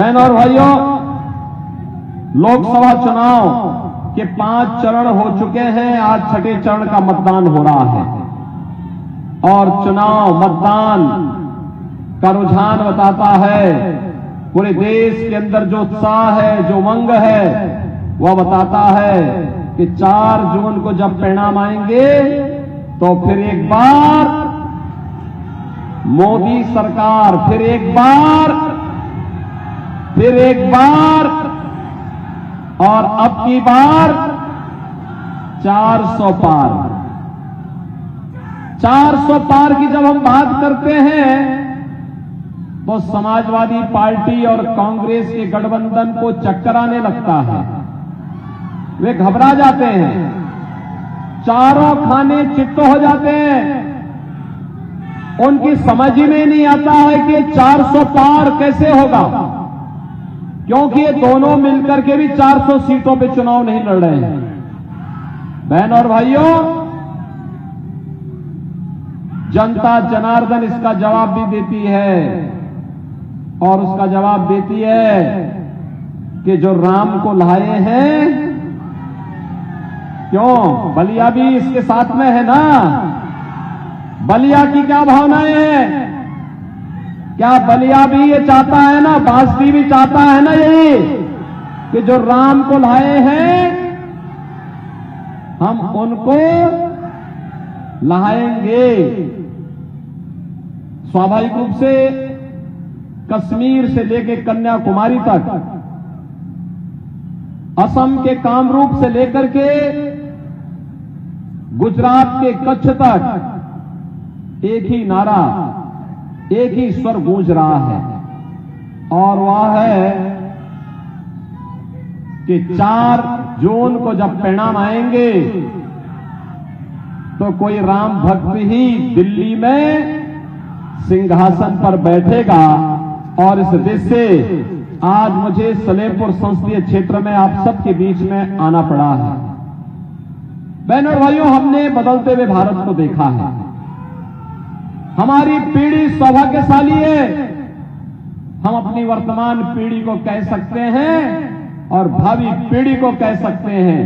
बहन और भाइयों, लोकसभा चुनाव के 5 चरण हो चुके हैं। आज छठे चरण का मतदान हो रहा है और चुनाव मतदान का रुझान बताता है, पूरे देश के अंदर जो उत्साह है, जो उमंग है, वह बताता है कि 4 जून को जब परिणाम आएंगे तो फिर एक बार मोदी सरकार, फिर एक बार और अब की बार 400 पार। 400 पार की जब हम बात करते हैं तो समाजवादी पार्टी और कांग्रेस के गठबंधन को चक्कर आने लगता है, वे घबरा जाते हैं, चारों खाने चित्त हो जाते हैं। उनकी समझ ही में नहीं आता है कि 400 पार कैसे होगा, क्योंकि ये दोनों मिलकर के भी 400 सीटों पे चुनाव नहीं लड़ रहे हैं। बहन और भाइयों, जनता जनार्दन इसका जवाब भी देती है और उसका जवाब देती है कि जो राम को लाए हैं, क्यों बलिया भी इसके साथ में है ना। बलिया की क्या भावनाएं हैं? क्या बलिया भी ये चाहता है ना, बांसुरी भी चाहता है ना यही कि जो राम को लाए हैं हम उनको लाएंगे। स्वाभाविक रूप से कश्मीर से लेकर कन्याकुमारी तक, असम के कामरूप से लेकर के गुजरात के कच्छ तक एक ही नारा, एक ही स्वर गूंज रहा है और वह है कि 4 जून को जब परिणाम आएंगे तो कोई राम भक्त ही दिल्ली में सिंहासन पर बैठेगा। और इस देश से आज मुझे सलेमपुर संसदीय क्षेत्र में आप सबके बीच में आना पड़ा है। बहनों और भाइयों, हमने बदलते हुए भारत को देखा है। हमारी पीढ़ी सौभाग्यशाली है। हम अपनी वर्तमान पीढ़ी को कह सकते हैं और भावी पीढ़ी को कह सकते हैं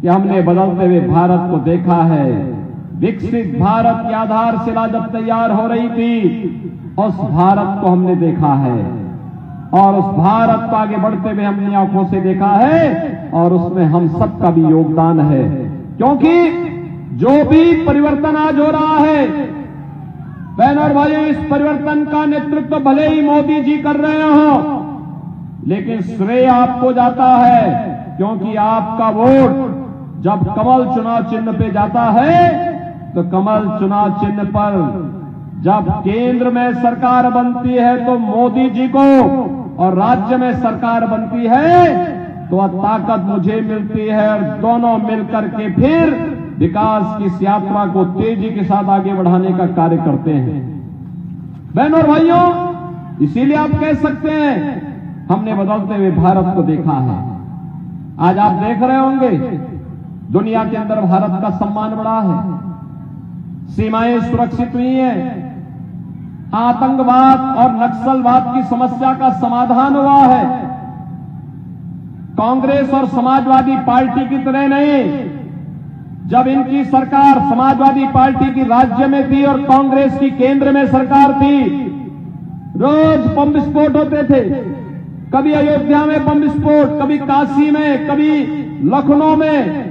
कि हमने बदलते हुए भारत को देखा है। विकसित भारत की आधारशिला जब तैयार हो रही थी, उस भारत को हमने देखा है और उस भारत को आगे बढ़ते हुए हमने आंखों से देखा है और उसमें हम सबका भी योगदान है। क्योंकि जो भी परिवर्तन आज हो रहा है, बहनों और भाइयों, इस परिवर्तन का नेतृत्व भले ही मोदी जी कर रहे हो, लेकिन श्रेय आपको जाता है, क्योंकि आपका वोट जब कमल चुनाव चिन्ह पे जाता है तो कमल चुनाव चिन्ह पर जब केंद्र में सरकार बनती है तो मोदी जी को और राज्य में सरकार बनती है तो वह ताकत मुझे मिलती है और दोनों मिलकर के फिर विकास की इस यात्रा को तेजी के साथ आगे बढ़ाने का कार्य करते हैं। बहनों और भाइयों, इसीलिए आप कह सकते हैं हमने बदलते हुए भारत को देखा है। आज आप देख रहे होंगे दुनिया के अंदर भारत का सम्मान बढ़ा है, सीमाएं सुरक्षित हुई हैं, आतंकवाद और नक्सलवाद की समस्या का समाधान हुआ है। कांग्रेस और समाजवादी पार्टी की तरह नहीं, जब इनकी सरकार समाजवादी पार्टी की राज्य में थी और कांग्रेस की केंद्र में सरकार थी, रोज बम विस्फोट होते थे। कभी अयोध्या में बम विस्फोट, कभी काशी में, कभी लखनऊ में,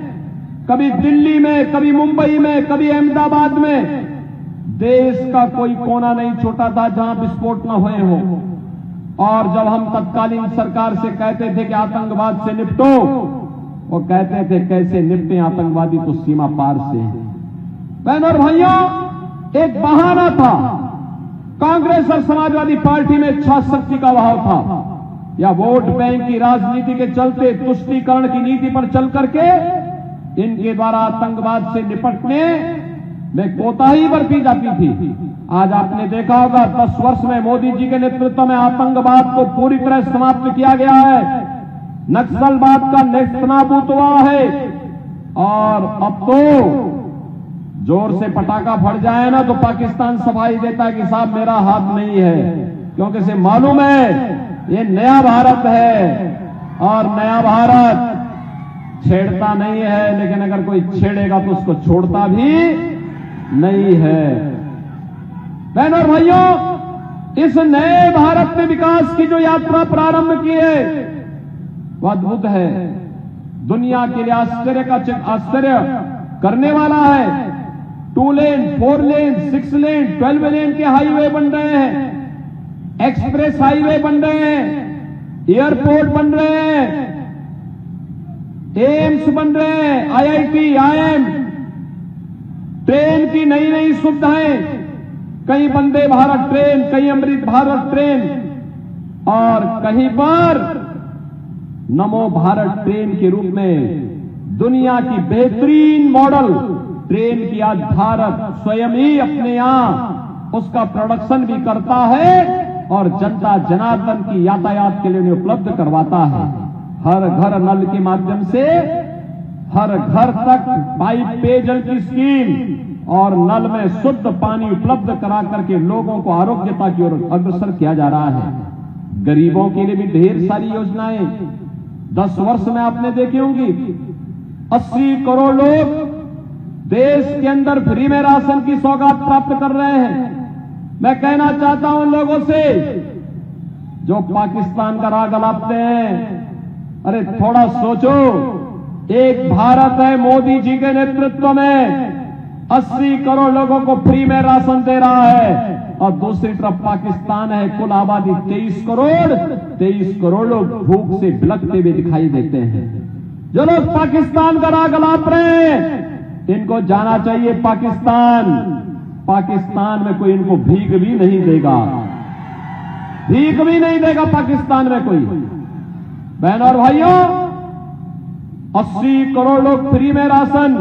कभी दिल्ली में, कभी मुंबई में, कभी अहमदाबाद में। देश का कोई कोना नहीं छोटा था जहां विस्फोट न हुए हो। और जब हम तत्कालीन सरकार से कहते थे कि आतंकवाद से निपटो, वो कहते थे कैसे निपटे, आतंकवादी तो सीमा पार से हैं। बहनों और भाइयों, एक बहाना था। कांग्रेस और समाजवादी पार्टी में इच्छा शक्ति का अभाव था या वोट बैंक की राजनीति के चलते तुष्टीकरण की नीति पर चल करके इनके द्वारा आतंकवाद से निपटने में कोताही बरती जाती थी। आज आपने देखा होगा 10 वर्ष में मोदी जी के नेतृत्व में आतंकवाद को पूरी तरह समाप्त किया गया है, नक्सलवाद का नेस्तनाबूद हुआ है और अब तो जोर से पटाखा फट जाए ना तो पाकिस्तान सफाई देता है कि साहब मेरा हाथ नहीं है, क्योंकि इसे मालूम है ये नया भारत है और नया भारत छेड़ता नहीं है, लेकिन अगर कोई छेड़ेगा तो उसको छोड़ता भी नहीं है। बहनों और भाइयों, इस नए भारत में विकास की जो यात्रा प्रारंभ की है वह अद्भुत है, दुनिया के लिए आश्चर्य करने वाला है। 2 लेन, 4 लेन, 6 लेन, 12 लेन के हाईवे बन रहे हैं, एक्सप्रेस हाईवे बन रहे हैं, एयरपोर्ट बन रहे हैं, एम्स बन रहे हैं, IIT, IIM, ट्रेन की नई नई सुविधाएं, कहीं वंदे भारत ट्रेन, कहीं अमृत भारत ट्रेन और कहीं पर नमो भारत ट्रेन के रूप में दुनिया की बेहतरीन मॉडल ट्रेन की आज भारत स्वयं ही अपने यहां उसका प्रोडक्शन भी करता है और जनता जनार्दन की यातायात के लिए उन्हें उपलब्ध करवाता है। हर घर नल के माध्यम से हर घर तक पाइप पेयजल की स्कीम और नल में शुद्ध पानी उपलब्ध करा करके लोगों को आरोग्यता की ओर अग्रसर किया जा रहा है। गरीबों के लिए भी ढेर सारी योजनाएं 10 वर्ष में आपने देखी होंगी। 80 करोड़ लोग देश के अंदर फ्री में राशन की सौगात प्राप्त कर रहे हैं। मैं कहना चाहता हूं उन लोगों से जो पाकिस्तान का राग अलापते हैं, अरे थोड़ा सोचो, एक भारत है मोदी जी के नेतृत्व में 80 करोड़ लोगों को फ्री में राशन दे रहा है और दूसरी तरफ पाकिस्तान है, कुल आबादी 23 करोड़ लोग भूख से बिलखते हुए दिखाई देते हैं। जो लोग पाकिस्तान का राग अलाप रहे हैं इनको जाना चाहिए पाकिस्तान में कोई इनको भीख भी नहीं देगा, भीख भी नहीं देगा पाकिस्तान में कोई। बहनों और भाइयों, 80 करोड़ लोग फ्री में राशन,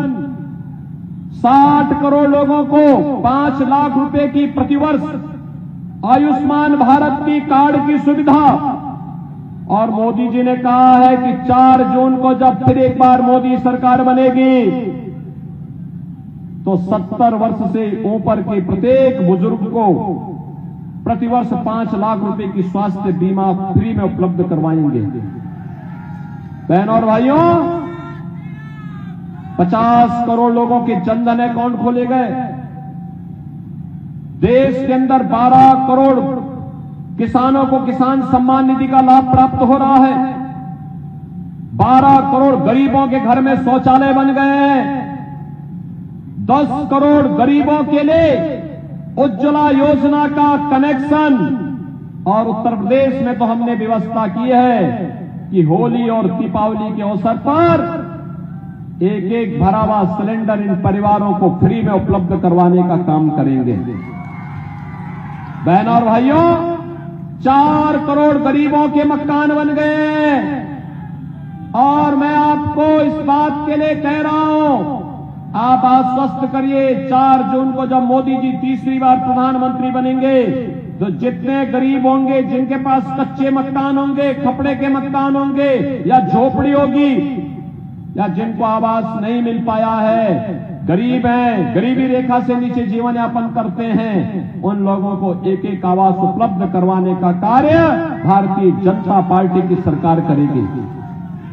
60 करोड़ लोगों को 5 लाख रुपए की प्रतिवर्ष आयुष्मान भारत की कार्ड की सुविधा। और मोदी जी ने कहा है कि 4 जून को जब फिर एक बार मोदी सरकार बनेगी तो 70 वर्ष से ऊपर के प्रत्येक बुजुर्ग को प्रतिवर्ष 5 लाख रुपए की स्वास्थ्य बीमा फ्री में उपलब्ध करवाएंगे। बहनों और भाइयों, 50 करोड़ लोगों के जनधन अकाउंट खोले गए। देश के अंदर 12 करोड़ किसानों को किसान सम्मान निधि का लाभ प्राप्त हो रहा है। 12 करोड़ गरीबों के घर में शौचालय बन गए हैं। 10 करोड़ गरीबों के लिए उज्ज्वला योजना का कनेक्शन। और उत्तर प्रदेश में तो हमने व्यवस्था की है कि होली और दीपावली के अवसर पर एक भरा हुआ सिलेंडर इन परिवारों को फ्री में उपलब्ध करवाने का काम करेंगे। बहनों और भाइयों, 4 करोड़ गरीबों के मकान बन गए। और मैं आपको इस बात के लिए कह रहा हूं, आप आश्वस्त करिए 4 जून को जब मोदी जी तीसरी बार प्रधानमंत्री बनेंगे तो जितने गरीब होंगे, जिनके पास कच्चे मकान होंगे, खपड़े के मकान होंगे या झोपड़ी होगी या जिनको आवास नहीं मिल पाया है, गरीब हैं, गरीबी रेखा से नीचे जीवन यापन करते हैं, उन लोगों को एक एक आवास उपलब्ध करवाने का कार्य भारतीय जनता पार्टी की सरकार करेगी।